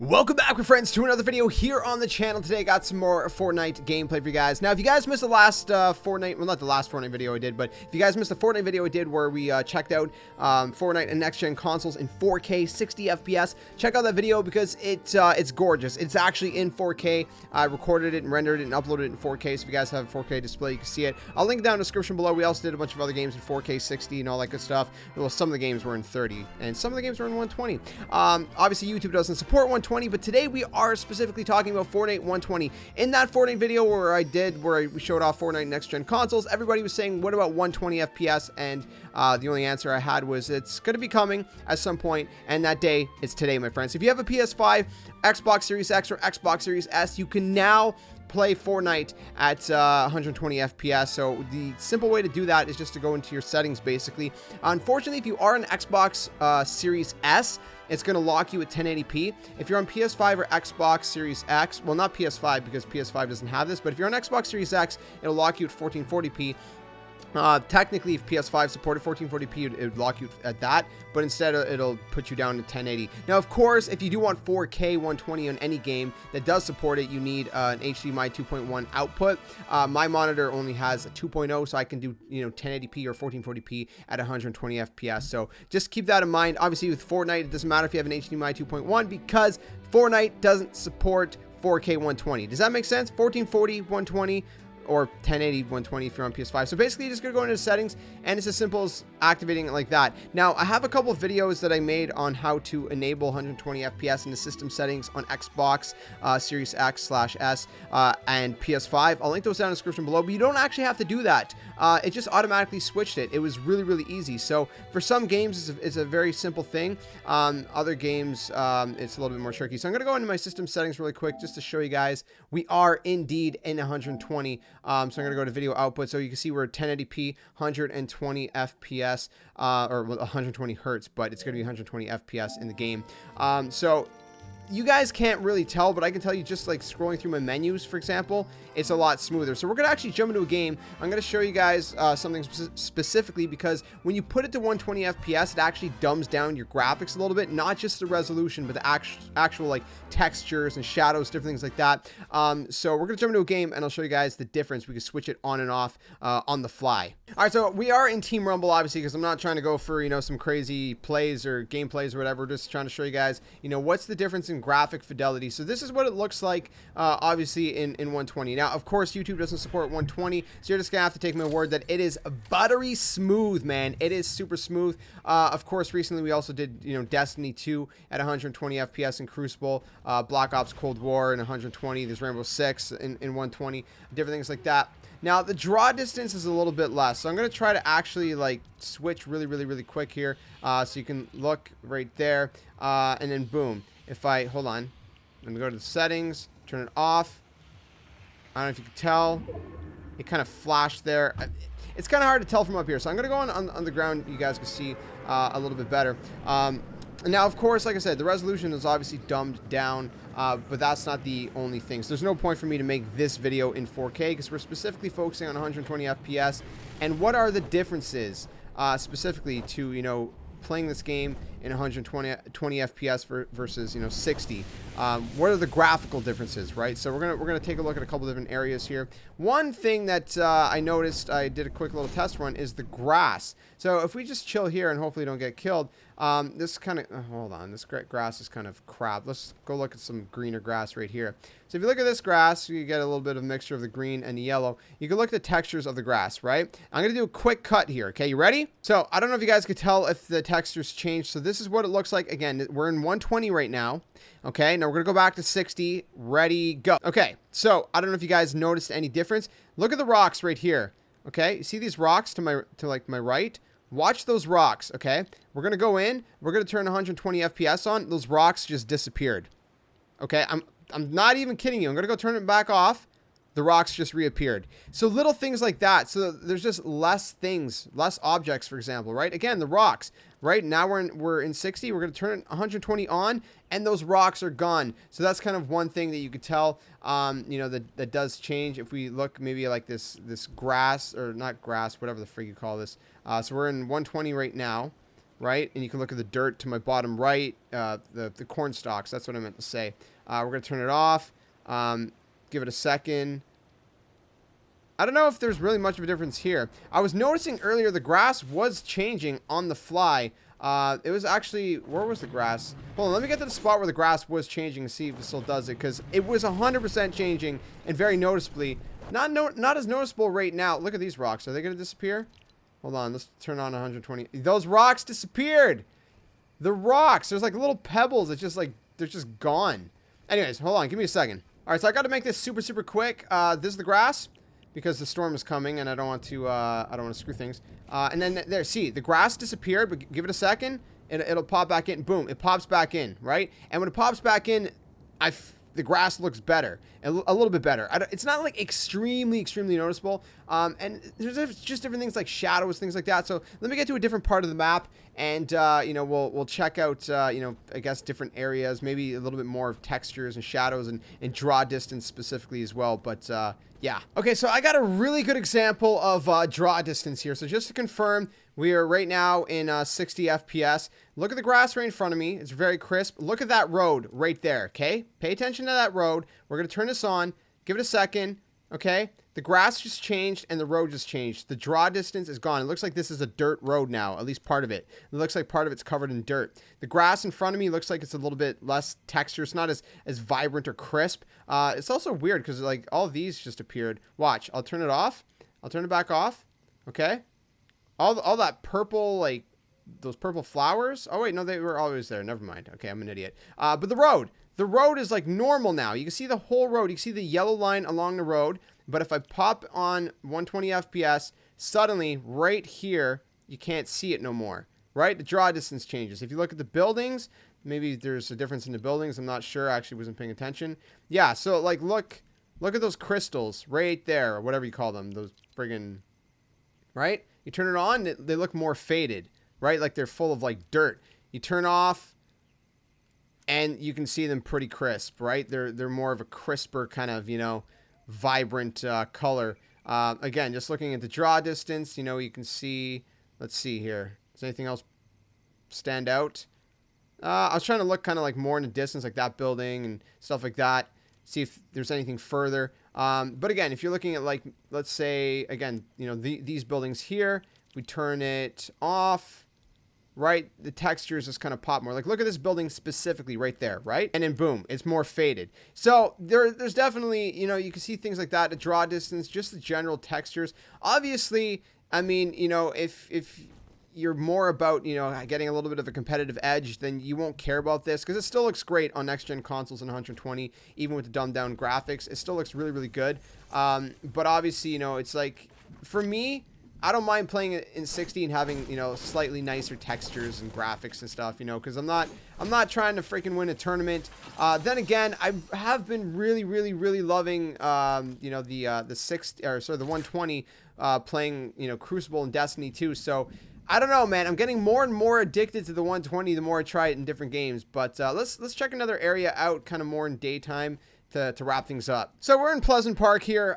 Welcome back, my friends, to another video here on the channel. Today, got some more Fortnite gameplay for you guys. Now, if you guys missed the last Fortnite, well, not the last Fortnite video I did, but if you guys missed the Fortnite video I did where we checked out Fortnite and next-gen consoles in 4K, 60 FPS, check out that video because it's gorgeous. It's actually in 4K. I recorded it and rendered it and uploaded it in 4K, so if you guys have a 4K display, you can see it. I'll link it down in the description below. We also did a bunch of other games in 4K, 60, and all that good stuff. Well, some of the games were in 30, and some of the games were in 120. Obviously, YouTube doesn't support 120, but today we are specifically talking about Fortnite 120. In that Fortnite video where we showed off Fortnite next-gen consoles, everybody was saying, what about 120 FPS? And the only answer I had was it's going to be coming at some point, and that day is today, my friends. If you have a PS5, Xbox Series X, or Xbox Series S, you can now play Fortnite at 120 FPS. So the simple way to do that is just to go into your settings, basically. Unfortunately, if you are an Xbox Series S, it's going to lock you at 1080p. If you're on PS5 or Xbox Series X, well, not PS5 because PS5 doesn't have this, but if you're on Xbox Series X, it'll lock you at 1440p. Technically, if PS5 supported 1440p, it would lock you at that, but instead it'll put you down to 1080. Now, of course, if you do want 4K 120 on any game that does support it, you need an HDMI 2.1 output. My monitor only has a 2.0, so I can do 1080p or 1440p at 120 FPS. So just keep that in mind. Obviously, with Fortnite, it doesn't matter if you have an HDMI 2.1 because Fortnite doesn't support 4K 120. Does that make sense? 1440 120. Or 1080 120 if you're on PS5. So basically, you're just gonna go into the settings, and it's as simple as activating it like that. Now, I have a couple of videos that I made on how to enable 120 FPS in the system settings on Xbox Series X/S and PS5. I'll link those down in the description below, but you don't actually have to do that. It just automatically switched it. It was really, really easy. So for some games, it's a very simple thing. Other games, it's a little bit more tricky. So I'm gonna go into my system settings really quick just to show you guys we are indeed in 120. So I'm going to go to video output, so you can see we're at 1080p, 120 FPS, or 120 hertz, but it's going to be 120 FPS in the game. So you guys can't really tell, but I can tell you just like scrolling through my menus, for example, it's a lot smoother. So we're going to actually jump into a game. I'm going to show you guys something specifically because when you put it to 120 FPS, it actually dumbs down your graphics a little bit, not just the resolution, but the actual like textures and shadows, different things like that. So we're going to jump into a game and I'll show you guys the difference. We can switch it on and off on the fly. All right, so we are in Team Rumble, obviously, because I'm not trying to go for, some crazy plays or gameplays or whatever. We're just trying to show you guys, what's the difference in graphic fidelity. So this is what it looks like, obviously, in 120. Now, of course, YouTube doesn't support 120, so you're just gonna have to take my word that it is buttery smooth, man. It is super smooth. Of course, recently we also did, Destiny 2 at 120 FPS in Crucible, Black Ops Cold War in 120. There's Rainbow Six in 120, different things like that. Now, the draw distance is a little bit less, so I'm going to try to actually, switch really, really, really quick here, so you can look right there, and then boom. If I, hold on, I'm going to go to the settings, turn it off. I don't know if you can tell. It kind of flashed there. It's kind of hard to tell from up here, so I'm going to go on the ground. You guys can see a little bit better. Now, of course, like I said, the resolution is obviously dumbed down, but that's not the only thing. So there's no point for me to make this video in 4K because we're specifically focusing on 120 FPS. And what are the differences specifically to, playing this game in 120 FPS versus 60? What are the graphical differences, right? So we're gonna take a look at a couple different areas here. One thing that I noticed, I did a quick little test run, is the grass. So if we just chill here and hopefully don't get killed, this kind of hold on, this grass is kind of crap. Let's go look at some greener grass right here. So if you look at this grass, you get a little bit of mixture of the green and the yellow. You can look at the textures of the grass, right? I'm gonna do a quick cut here. Okay, you ready? So I don't know if you guys could tell if the textures changed. So this is what it looks like. Again, we're in 120 right now. Okay, now we're gonna go back to 60. Ready, go. Okay, so I don't know if you guys noticed any difference. Look at the rocks right here. Okay, you see these rocks to my right? Watch those rocks. Okay, we're gonna go in. We're gonna turn 120 FPS on. Those rocks just disappeared. Okay, I'm not even kidding you. I'm gonna go turn it back off. The rocks just reappeared. So little things like that. So there's just less things, less objects, for example, right? Again, the rocks, right? Now we're in 60. We're going to turn it 120 on, and those rocks are gone. So that's kind of one thing that you could tell, that does change. If we look maybe like this grass, or not grass, whatever the frig you call this. So we're in 120 right now. right? And you can look at the dirt to my bottom right, the corn stalks. That's what I meant to say. We're going to turn it off. Give it a second. I don't know if there's really much of a difference here. I was noticing earlier the grass was changing on the fly. It was actually, where was the grass? Hold on, let me get to the spot where the grass was changing and see if it still does it, because it was 100% changing and very noticeably. Not as noticeable right now. Look at these rocks. Are they going to disappear? Hold on, let's turn on 120. Those rocks disappeared. The rocks, there's like little pebbles. It's just like, they're just gone. Anyways, hold on, give me a second. All right, so I got to make this super quick. This is the grass, because the storm is coming and I don't want to screw things. And then there, see, the grass disappeared, but give it a second, it'll pop back in. Boom, it pops back in, right? And when it pops back in, the grass looks better, a little bit better. It's not like extremely noticeable. And there's just different things like shadows, things like that. So let me get to a different part of the map, and you know, we'll check out you know, I guess different areas, maybe a little bit more of textures and shadows and draw distance specifically as well. But yeah. Okay, so I got a really good example of draw distance here. So just to confirm, we are right now in 60 FPS. Look at the grass right in front of me. It's very crisp. Look at that road right there, okay? Pay attention to that road. We're going to turn this on. Give it a second, okay? The grass just changed and the road just changed. The draw distance is gone. It looks like this is a dirt road now, at least part of it. It looks like part of it's covered in dirt. The grass in front of me looks like it's a little bit less texture. It's not as vibrant or crisp. It's also weird because like all of these just appeared. Watch, I'll turn it off. I'll turn it back off, okay? All that purple, like, those purple flowers. Oh, wait, no, they were always there. Never mind. Okay, I'm an idiot. But the road is, like, normal now. You can see the whole road. You can see the yellow line along the road. But if I pop on 120 FPS, suddenly, right here, you can't see it no more, right? The draw distance changes. If you look at the buildings, maybe there's a difference in the buildings. I'm not sure. I actually wasn't paying attention. Yeah, so, like, look at those crystals right there, or whatever you call them. Those friggin', right? You turn it on, they look more faded, right? Like they're full of like dirt. You turn off and you can see them pretty crisp, right? They're more of a crisper kind of, you know, vibrant color. Again, just looking at the draw distance, you know, you can see, let's see here. Does anything else stand out? I was trying to look kind of like more in the distance, like that building and stuff like that. See if there's anything further. But again, if you're looking at like, let's say, again, you know, these buildings here, if we turn it off, right, the textures just kind of pop more. Like, look at this building specifically right there, right? And then boom, it's more faded. So there's definitely, you know, you can see things like that, the draw distance, just the general textures. Obviously, I mean, you know, if you're more about, you know, getting a little bit of a competitive edge, then you won't care about this because it still looks great on next-gen consoles in 120, even with the dumbed-down graphics. It still looks really good. But obviously, you know, it's like, for me, I don't mind playing it in 60 and having, you know, slightly nicer textures and graphics and stuff, you know, because I'm not trying to freaking win a tournament. Then again, I have been really loving, you know, the 120 playing, you know, Crucible and Destiny 2. So I don't know, man. I'm getting more and more addicted to the 120 the more I try it in different games. But let's check another area out, kind of more in daytime to wrap things up. So we're in Pleasant Park here.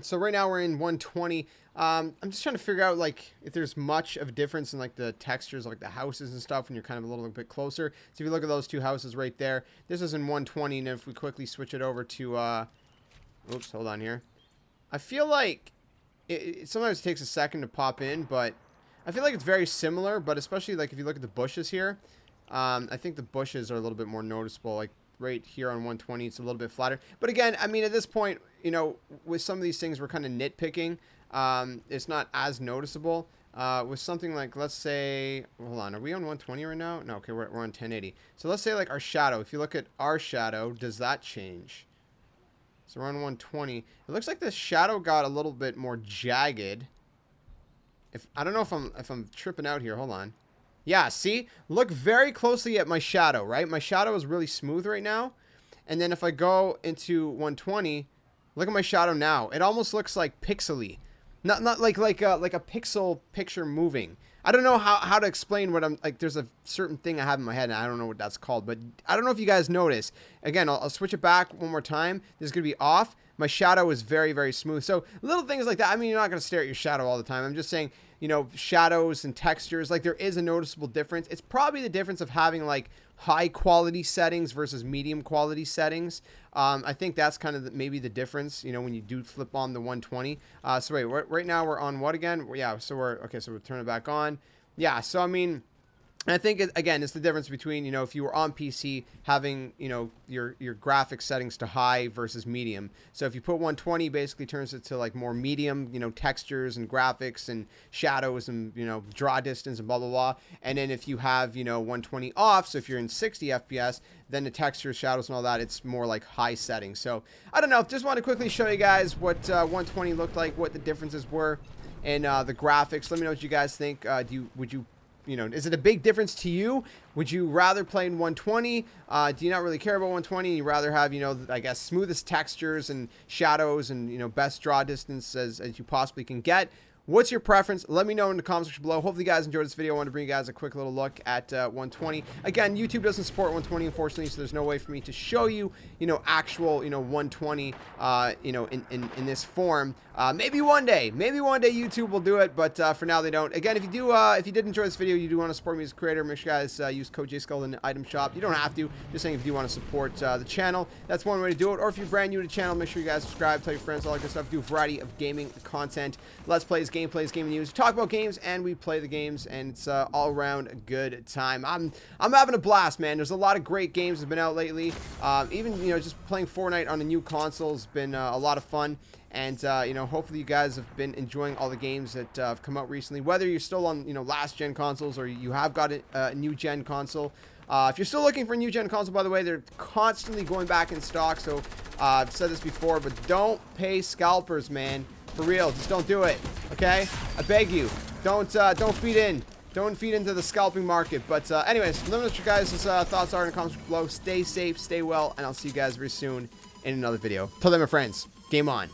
So right now we're in 120. I'm just trying to figure out like if there's much of a difference in like the textures of like the houses and stuff when you're kind of a little bit closer. So if you look at those two houses right there, this is in 120, and if we quickly switch it over to oops, hold on here. I feel like it sometimes takes a second to pop in, but I feel like it's very similar. But especially like if you look at the bushes here, I think the bushes are a little bit more noticeable. Like right here on 120, it's a little bit flatter. But again, I mean, at this point, you know, with some of these things, we're kind of nitpicking. It's not as noticeable. With something like, let's say, hold on, are we on 120 right now? No, okay, we're on 1080. So let's say like our shadow. If you look at our shadow, does that change? So we're on 120. It looks like the shadow got a little bit more jagged. I don't know if I'm tripping out here. Hold on. Yeah, see? Look very closely at my shadow, right? My shadow is really smooth right now. And then if I go into 120, look at my shadow now. It almost looks like pixely. Not like a pixel picture moving. I don't know how to explain what I'm like. There's a certain thing I have in my head and I don't know what that's called, but I don't know if you guys notice. Again, I'll switch it back one more time. This is going to be off, my shadow is very, very smooth. So little things like that. I mean, you're not going to stare at your shadow all the time. I'm just saying, you know, shadows and textures, like there is a noticeable difference. It's probably the difference of having like high quality settings versus medium quality settings. I think that's kind of maybe the difference, you know, when you do flip on the 120. So wait, right now we're on what again? Yeah, so okay, so we'll turn it back on. Yeah, so I mean, and I think, again, it's the difference between, you know, if you were on PC having, you know, your graphics settings to high versus medium. So if you put 120, basically turns it to like more medium, you know, textures and graphics and shadows and, you know, draw distance and blah, blah, blah. And then if you have, you know, 120 off, so if you're in 60 FPS, then the textures, shadows and all that, it's more like high settings. So I don't know, just want to quickly show you guys what 120 looked like, what the differences were in the graphics. Let me know what you guys think. You know, is it a big difference to you? Would you rather play in 120? Do you not really care about 120? You rather have, you know, I guess, smoothest textures and shadows and, you know, best draw distance as you possibly can get? What's your preference? Let me know in the comments section below. Hopefully you guys enjoyed this video. I wanted to bring you guys a quick little look at 120. Again, YouTube doesn't support 120, unfortunately, so there's no way for me to show you, you know, actual, you know, 120, you know, in this form. Maybe one day YouTube will do it, but for now they don't. Again, if you did enjoy this video, you do want to support me as a creator, make sure you guys use code JSkeleton in the item shop. You don't have to, just saying if you do want to support the channel, that's one way to do it. Or if you're brand new to the channel, make sure you guys subscribe, tell your friends, all that good stuff. Do a variety of gaming content, let's plays, gameplays, gaming news. We talk about games and we play the games, and it's all around a good time. I'm having a blast, man. There's a lot of great games that have been out lately. Even, you know, just playing Fortnite on a new console has been a lot of fun. And, you know, hopefully you guys have been enjoying all the games that have come out recently, whether you're still on, you know, last gen consoles or you have got a new gen console. If you're still looking for a new gen console, by the way, they're constantly going back in stock. So I've said this before, but don't pay scalpers, man. For real, just don't do it. Okay, I beg you, don't feed into the scalping market. But anyways, let me know what your guys' thoughts are in the comments below. Stay safe, stay well, and I'll see you guys very soon in another video. Till then, my friends, game on.